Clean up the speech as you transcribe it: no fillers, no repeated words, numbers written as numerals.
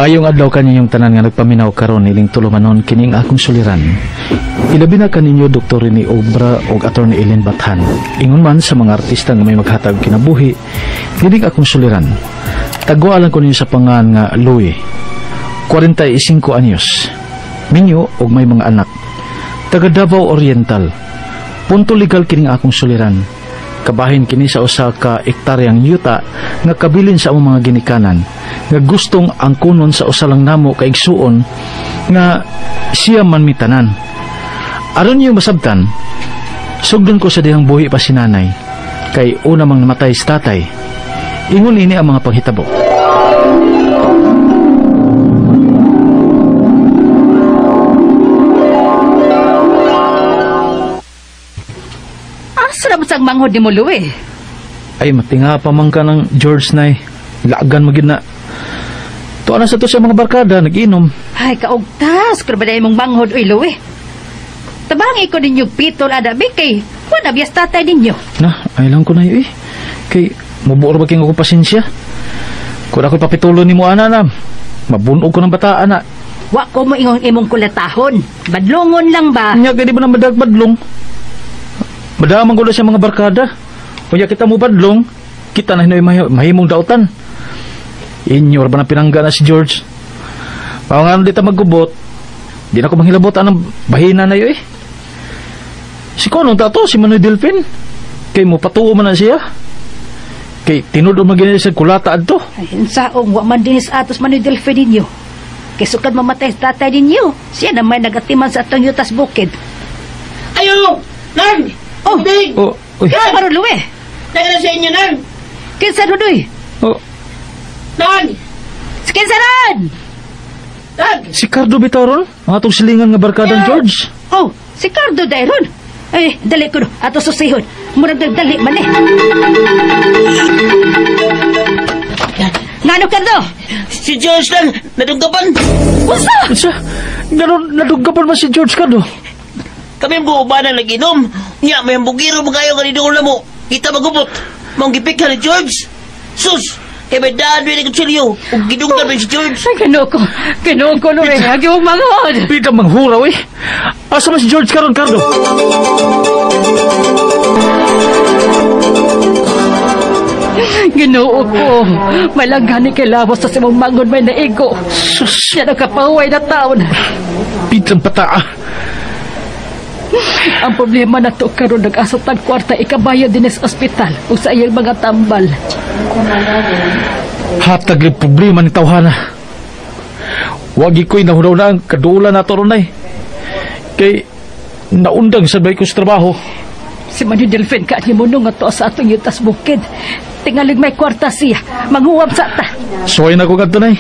Maayong adlaw kaninyong tanan nga nagpaminaw karon iling tulumanon kining akong suliran. Ilabi na kaninyo Dr. Rene Obra o Attorney Ellen Bathan. Ingon man sa mga artista nga may maghatag kinabuhi, kining akong suliran. Tagwaalan ko ninyo sa pangan nga Louie, 45 anyos, minyo og may mga anak. Taga Davao Oriental. Punto legal kining akong suliran. Kabahin kini sa usa ka ektaryang yuta nga kabilin sa among mga ginikanan nga gustong angkunon sa usa lang namo kaigsuon nga siya man mitanan. Aron niyo masabtan, sugdon ko sa dihang buhi pa si nanay kay una mang namatay si tatay. Ingon ini ang mga panghitabo. Sarap sang manghod ni mo, Louie. Ay, matinga pa man ka ng George Nay. Lagan magid na. Tuwa na sa to sa mga barkada, nag-inom. Ay, kaugtas. Kung ba mong manghod, uy, Louie? Tabangi ko ninyo pitol adabi kay wala biyas tatay ninyo. Na, ay lang ko na yun eh. Kay, mabuor ba king ako pasensya? Kung ako papitulo ni mo, ana na. Mabunog ko ng bataan na. Wa ko mo imong kulatahon. Badlongon lang ba? Nya, kaya di ba na madagmadlong? Madamang gulo sa mga barkada. Kaya kita mo badlong, kita na hinoy mahimong dautan. Inyor ba na pinangga na si George? Pawangan dita maggubot. Di na ko manghilabot ang bahina na yun eh. Si Konong tato, si Manoy Delphin. Kay mo patuo man na siya. Kay tinudo magiging sa kulata adto. Ay, saong wa man dinis atos Manoy Delphin ninyo. Kay sukad mamatay sa tatay ninyo. Siya na may nagatiman sa atong yutas bukid. Ayo! Nan! Oh, Big! Oh, uy. Kaya parang Louie. Nagana sa inyo, Nan! Kinsa Dudoy? Oh, Nan! Kinsa ran? Tag! si Cardo Bitaron, ang atong silingan nga barkadang George. Oh, si Cardo Dairon. Ay, dali ko no. Ato susihon. Murag nagdali man eh. Ngano, Cardo? Si George lang! Nadunggapan! Usa! Sa, naduggapan ba si George Cardo? Kami ang buubanan nag-inom. Nya, may bugiro magayo ka dito na mo. Kita magubot. Mong gipik ka ni George. Sus! Kaya may daan rin ang kutsilyo. Kung gidunggan rin si George. Ay, kinuko, Louie. Hagi mong manghod. Pita manghuraw eh. Asa ba si George karon, Cardo? Ginoo ko. Malanggani kay labos sa simong manghod may naigo. Sus, Yan ang kapaway na taon. pitang pataa. Ang problema na to karon nag-asa tag kwarta ikabayo din sa ospital o sa iyang mga tambal. Hatag yung problema ni tawhana. Wagi ko'y nahunaw na ang kadula na to ronay. Kay naundang sabay ko sa trabaho. Si Manny Delphin ka ni mo nung ato sa atong yutas bukid. Tingalig may kwarta siya. Manghuwab sa ta. Suway na ko ganito nay.